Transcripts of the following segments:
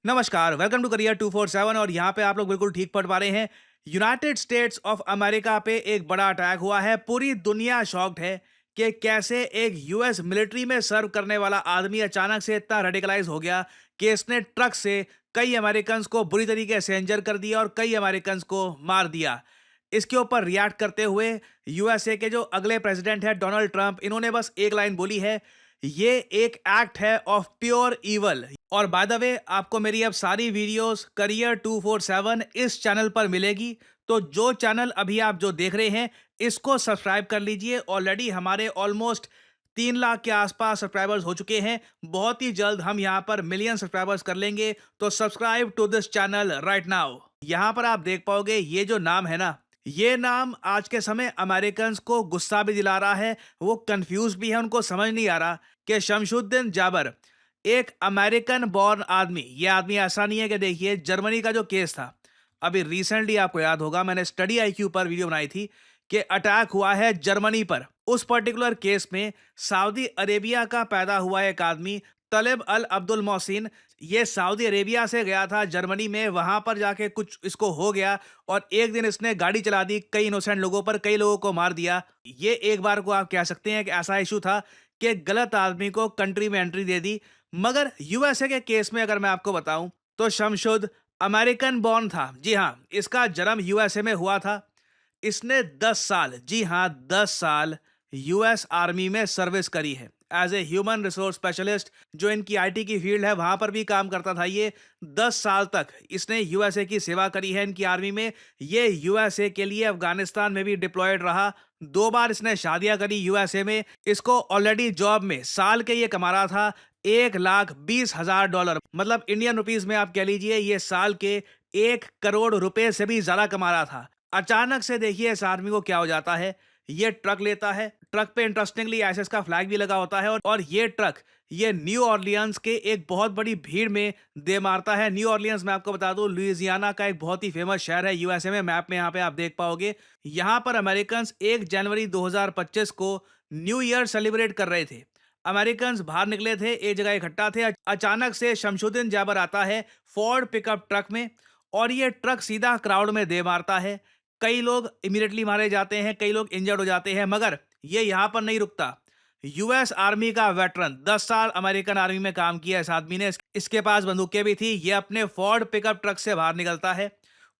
नमस्कार, welcome to career 247। और यहाँ पे आप लोग बिल्कुल ठीक पढ़ पा रहे हैं। यूनाइटेड स्टेट्स ऑफ अमेरिका पे एक बड़ा अटैक हुआ है। पूरी दुनिया शॉक्ड है कि कैसे एक यूएस मिलिट्री में सर्व करने वाला आदमी अचानक से इतना रेडिकलाइज हो गया कि इसने ट्रक से कई अमेरिकन्स को बुरी तरीके से इंजर कर दिया और कई अमेरिकन्स को मार दिया। इसके ऊपर रिएक्ट करते हुए यूएसए के जो अगले प्रेसिडेंट है डोनाल्ड ट्रंप, इन्होंने बस एक लाइन बोली है, ये एक एक्ट है ऑफ प्योर इवल। और बाय द वे, आपको मेरी अब सारी वीडियोस करियर 247 इस चैनल पर मिलेगी। तो जो चैनल अभी आप जो देख रहे हैं, इसको सब्सक्राइब कर लीजिए। ऑलरेडी हमारे ऑलमोस्ट 3 लाख के आसपास सब्सक्राइबर्स हो चुके हैं। बहुत ही जल्द हम यहाँ पर मिलियन सब्सक्राइबर्स कर लेंगे। तो subscribe to this channel right now. यहाँ पर आप देख पाओगे, ये जो नाम है ना, ये नाम आज के समय अमेरिकन्स को गुस्सा भी दिला रहा है। वो कंफ्यूज भी है, उनको समझ नहीं आ रहा कि शमशुद्दीन जाबर एक अमेरिकन बॉर्न आदमी, ये आदमी ऐसा नहीं है कि देखिए जर्मनी का जो केस था, अभी रिसेंटली आपको याद होगा मैंने स्टडी आईक्यू पर वीडियो बनाई थी कि अटैक हुआ है जर्मनी पर। उस पर्टिकुलर केस में सऊदी अरेबिया का पैदा हुआ एक आदमी तलेब अल अब्दुल मोहसिन, ये सऊदी अरेबिया से गया था जर्मनी में, वहां पर जाके कुछ इसको हो गया और एक दिन इसने गाड़ी चला दी कई इनोसेंट लोगों पर, कई लोगों को मार दिया। ये एक बार को आप कह सकते हैं कि ऐसा इशू था कि गलत आदमी को कंट्री में एंट्री दे दी। मगर यूएसए के केस में अगर मैं आपको बताऊं तो शमशुद अमेरिकन बॉर्न था। जी हां, इसका जन्म यूएसए में हुआ था। इसने 10 साल, जी हां 10 साल यूएस आर्मी में सर्विस करी है as a human resource specialist. जो इनकी आईटी की फील्ड है वहां पर भी काम करता था ये। 10 साल तक इसने यूएसए की सेवा करी है इनकी आर्मी में। ये यूएसए के लिए अफगानिस्तान में भी डिप्लॉयड रहा। 2 बार इसने शादियां करी यूएसए में। इसको ऑलरेडी जॉब में साल के ये कमा रहा था $1,20,000, मतलब इंडियन रुपीस में आप कह लीजिए ये साल के 1 करोड़ रुपए से भी ज्यादा कमा रहा था। अचानक से देखिए इस आदमी को क्या हो जाता है। ये ट्रक लेता है, ट्रक पे इंटरेस्टिंगली आईएसएस का फ्लैग भी लगा होता है और ये ट्रक ये न्यू ऑर्लियंस के एक बहुत बड़ी भीड़ में दे मारता है। न्यू ऑर्लियंस मैं आपको बता दूं लुइसियाना का एक बहुत ही फेमस शहर है यूएसए में। मैप में यहाँ पे आप देख पाओगे। यहाँ पर अमेरिकन 1 जनवरी 2025 को न्यू ईयर सेलिब्रेट कर रहे थे। अमेरिकन बाहर निकले थे, एक जगह इकट्ठा थे। अचानक से शमशुद्दीन जाबर आता है फोर्ड पिकअप ट्रक में और ये ट्रक सीधा क्राउड में दे मारता है। कई लोग इमीडिएटली मारे जाते हैं, कई लोग इंजर्ड हो जाते हैं। मगर ये यहां पर नहीं रुकता। यूएस आर्मी का वेटरन, 10 साल अमेरिकन आर्मी में काम किया इस आदमी ने, इसके पास बंदूकें भी थी। ये अपने फोर्ड पिकअप ट्रक से बाहर निकलता है।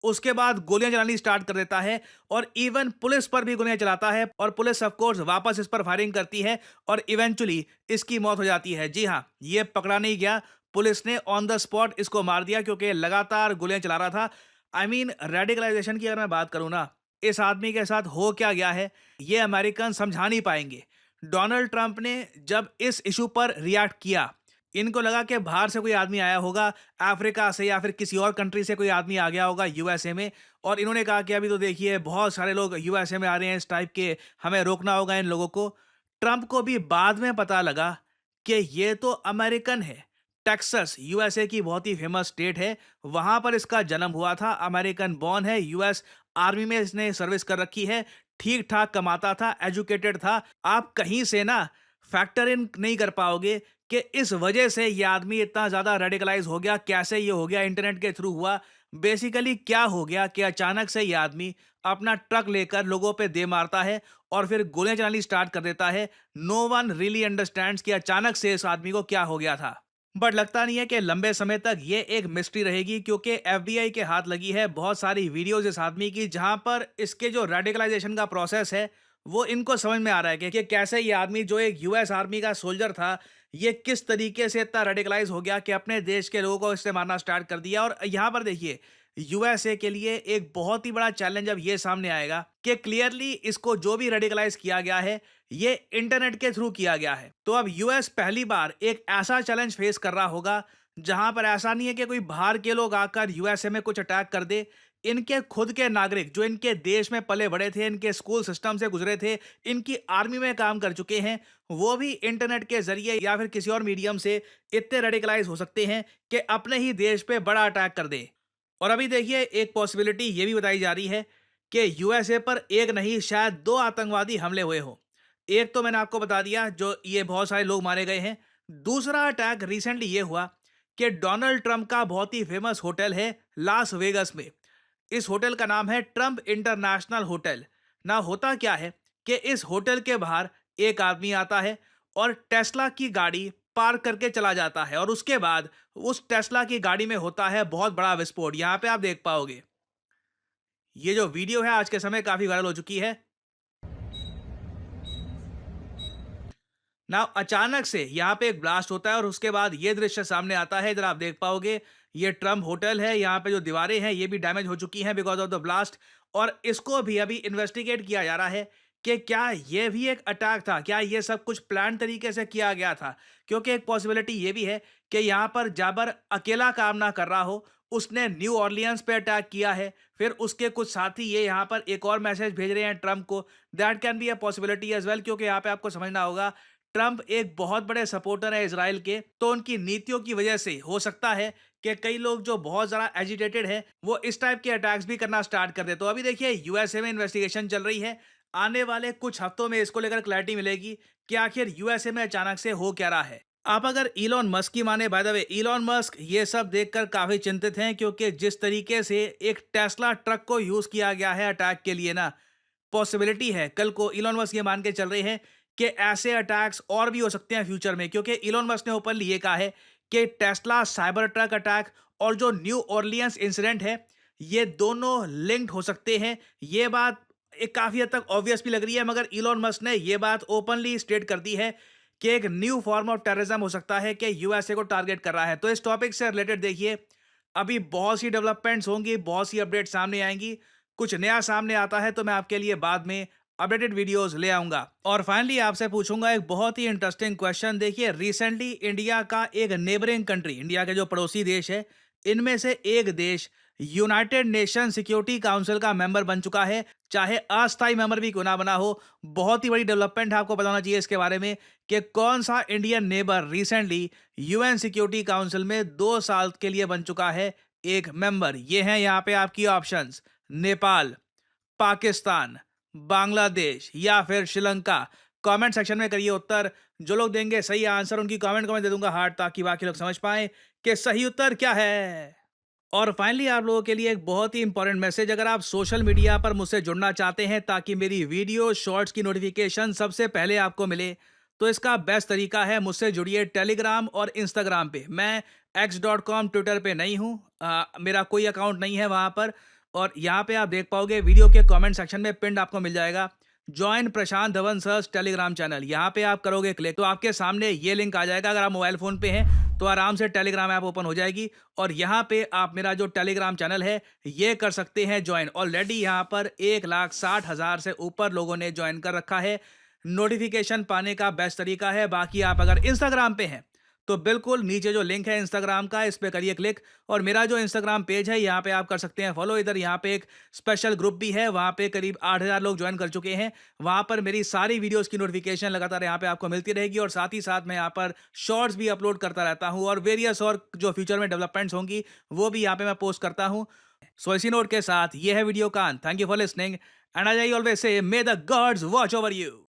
उसके बाद गोलियां चलानी स्टार्ट कर देता है और इवन पुलिस पर भी गोलियां चलाता है और पुलिस ऑफ कोर्स वापस इस पर फायरिंग करती है और इवेंचुअली इसकी मौत हो जाती है। जी हां, ये पकड़ा नहीं गया, पुलिस ने ऑन द स्पॉट इसको मार दिया क्योंकि लगातार गोलियां चला रहा था। आई मीन रेडिकलाइजेशन की अगर मैं बात करूं ना, इस आदमी के साथ हो क्या गया है ये अमेरिकन समझा नहीं पाएंगे। डोनाल्ड ट्रंप ने जब इस इशू पर रिएक्ट किया, इनको लगा कि बाहर से कोई आदमी आया होगा, अफ्रीका से या फिर किसी और कंट्री से कोई आदमी आ गया होगा यूएसए में। और इन्होंने कहा कि अभी तो देखिए बहुत सारे लोग यूएसए में आ रहे हैं इस टाइप के, हमें रोकना होगा इन लोगों को। ट्रंप को भी बाद में पता लगा कि ये तो अमेरिकन है। टेक्सास यूएसए की बहुत ही फेमस स्टेट है, वहां पर इसका जन्म हुआ था। अमेरिकन बॉर्न है, यूएस आर्मी में इसने सर्विस कर रखी है। ठीक ठाक कमाता था, एजुकेटेड था। आप कहीं से ना फैक्टर इन नहीं कर पाओगे कि इस वजह से ये आदमी इतना ज्यादा रेडिकलाइज हो गया। कैसे ये हो गया, इंटरनेट के थ्रू हुआ। बेसिकली क्या हो गया कि अचानक से ये आदमी अपना ट्रक लेकर लोगों पे दे मारता है और फिर गोलियां चलानी स्टार्ट कर देता है। नो वन रियली अंडरस्टैंड्स कि अचानक से इस आदमी को क्या हो गया था। बट लगता नहीं है कि लंबे समय तक ये एक मिस्ट्री रहेगी क्योंकि एफबीआई के हाथ लगी है बहुत सारी वीडियोज इस आदमी की, जहां पर इसके जो रेडिकलाइजेशन का प्रोसेस है वो इनको समझ में आ रहा है कि कैसे ये आदमी जो एक यूएस आर्मी का सोल्जर था, ये किस तरीके से इतना रेडिकलाइज हो गया कि अपने देश के लोगों को इससे मारना स्टार्ट कर दिया। और यहाँ पर देखिए यूएसए के लिए एक बहुत ही बड़ा चैलेंज अब ये सामने आएगा कि क्लियरली इसको जो भी रेडिकलाइज किया गया है ये इंटरनेट के थ्रू किया गया है। तो अब यूएस पहली बार एक ऐसा चैलेंज फेस कर रहा होगा जहां पर ऐसा नहीं है कि कोई बाहर के लोग आकर यूएसए में कुछ अटैक कर दे। इनके खुद के नागरिक जो इनके देश में पले बड़े थे, इनके स्कूल सिस्टम से गुजरे थे, इनकी आर्मी में काम कर चुके हैं, वो भी इंटरनेट के जरिए या फिर किसी और मीडियम से इतने रेडिकलाइज हो सकते हैं कि अपने ही देश पे बड़ा अटैक कर दे। और अभी देखिए एक पॉसिबिलिटी ये भी बताई जा रही है कि यूएसए पर एक नहीं शायद 2 आतंकवादी हमले हुए हो। एक तो मैंने आपको बता दिया जो ये बहुत सारे लोग मारे गए हैं। दूसरा अटैक रिसेंटली ये हुआ कि डोनाल्ड ट्रंप का बहुत ही फेमस होटल है लास वेगस में। इस होटल का नाम है ट्रंप इंटरनेशनल होटल। ना होता क्या है कि इस होटल के बाहर एक आदमी आता है और टेस्ला की गाड़ी पार्क करके चला जाता है, और उसके बाद उस टेस्ला की गाड़ी में होता है बहुत बड़ा विस्फोट। यहाँ पे आप देख पाओगे, ये जो वीडियो है आज के समय काफी वायरल हो चुकी है। ना अचानक से यहाँ पे एक ब्लास्ट होता है और उसके बाद ये दृश्य सामने आता है। इधर आप देख पाओगे, ये ट्रम्प होटल है। यहाँ पे जो दीवारें हैं ये भी डैमेज हो चुकी हैं बिकॉज ऑफ द ब्लास्ट, और इसको भी अभी इन्वेस्टिगेट किया जा रहा है कि क्या ये भी एक अटैक था, क्या ये सब कुछ प्लान तरीके से किया गया था। क्योंकि एक पॉसिबिलिटी ये भी है कि यहाँ पर जाबर अकेला काम ना कर रहा हो, उसने न्यू ऑर्लियंस पे अटैक किया है, फिर उसके कुछ साथी ये यहाँ पर एक और मैसेज भेज रहे हैं ट्रम्प को। That can be a possibility as well, क्योंकि यहाँ पे आपको समझना होगा ट्रंप एक बहुत बड़े सपोर्टर है इसराइल के, तो उनकी नीतियों की वजह से हो सकता है कि कई लोग जो बहुत ज्यादा एजिटेटेड है वो इस टाइप के अटैक्स भी करना स्टार्ट कर दे। तो अभी देखिए यूएसए में इन्वेस्टिगेशन चल रही है। आने वाले कुछ हफ्तों में इसको लेकर क्लैरिटी मिलेगी कि आखिर यूएसए में अचानक से हो क्या रहा है। आप अगर इलॉन मस्क की माने, by the way Elon Musk ये सब देखकर काफी चिंतित हैं, क्योंकि जिस तरीके से एक टेस्ला ट्रक को यूज किया गया है अटैक के लिए ना, पॉसिबिलिटी है कल को इलॉन मस्क ये मान के चल रहे हैं कि ऐसे अटैक्स और भी हो सकते हैं फ्यूचर में। क्योंकि इलॉन मस्क ने ओपनली ये कहा है कि टेस्ला साइबर ट्रक अटैक और जो न्यू ऑर्लियंस इंसिडेंट है ये दोनों लिंक्ड हो सकते हैं। ये बात एक काफी हद तक ऑब्वियस भी लग रही है, मगर इलॉन मस्क ने ये बात ओपनली स्टेट कर दी है कि एक न्यू फॉर्म ऑफ टेररिज्म हो सकता है कि यूएसए को टारगेट कर रहा है। तो इस टॉपिक से रिलेटेड देखिए अभी बहुत सी डेवलपमेंट्स होंगी, बहुत सी अपडेट सामने आएंगी। कुछ नया सामने आता है तो मैं आपके लिए बाद में अपडेटेड वीडियोस ले आऊंगा। और फाइनली आपसे पूछूंगा एक बहुत ही इंटरेस्टिंग क्वेश्चन। देखिए रिसेंटली इंडिया का एक नेबरिंग कंट्री, इंडिया के जो पड़ोसी देश है, इनमें से एक देश यूनाइटेड नेशन सिक्योरिटी काउंसिल का मेंबर बन चुका है, चाहे अस्थायी मेंबर भी क्यों ना बना हो। बहुत ही बड़ी डेवलपमेंट है, आपको बताना चाहिए इसके बारे में कि कौन सा Indian neighbour recently UN security council में 2 साल के लिए बन चुका है एक मेंबर। ये हैं यहाँ पे आपकी ऑप्शंस: नेपाल, पाकिस्तान, बांग्लादेश या फिर श्रीलंका। कमेंट सेक्शन में करिए उत्तर। जो लोग देंगे सही आंसर उनकी कमेंट को मैं दे दूंगा हार्ट, ताकि बाकी लोग समझ पाएं कि सही उत्तर क्या है। और फाइनली आप लोगों के लिए एक बहुत ही इंपॉर्टेंट मैसेज, अगर आप सोशल मीडिया पर मुझसे जुड़ना चाहते हैं ताकि मेरी वीडियो शॉर्ट्स की नोटिफिकेशन सबसे पहले आपको मिले, तो इसका बेस्ट तरीका है मुझसे जुड़िए टेलीग्राम और इंस्टाग्राम पे। मैं x.com ट्विटर पे नहीं हूँ, मेरा कोई अकाउंट नहीं है वहाँ पर। और यहाँ पे आप देख पाओगे वीडियो के कमेंट सेक्शन में पिंड आपको मिल जाएगा जॉइन प्रशांत धवन सर्स टेलीग्राम चैनल। यहाँ पे आप करोगे क्लिक तो आपके सामने ये लिंक आ जाएगा। अगर आप मोबाइल फोन पे हैं तो आराम से टेलीग्राम ऐप ओपन हो जाएगी और यहाँ पे आप मेरा जो टेलीग्राम चैनल है ये कर सकते हैं ज्वाइन। ऑलरेडी यहाँ पर 1,60,000 से ऊपर लोगों ने ज्वाइन कर रखा है। नोटिफिकेशन पाने का बेस्ट तरीका है। बाकी आप अगर इंस्टाग्राम पे हैं तो बिल्कुल नीचे जो लिंक है इंस्टाग्राम का, इस पे करिए क्लिक और मेरा जो इंस्टाग्राम पेज है यहाँ पे आप कर सकते हैं फॉलो। इधर यहाँ पे एक स्पेशल ग्रुप भी है, वहाँ पे करीब 8,000 लोग ज्वाइन कर चुके हैं। वहाँ पर मेरी सारी वीडियोस की नोटिफिकेशन लगातार यहाँ पे आपको मिलती रहेगी और साथ ही साथ मैं यहाँ पर शॉर्ट्स भी अपलोड करता रहता हूँ और वेरियस और जो फ्यूचर में डेवलपमेंट्स होंगी वो भी यहाँ पे मैं पोस्ट करता हूँ। सो इसी नोट के साथ ये है वीडियो का अंत। Thank you for listening and I always say may the gods watch over you.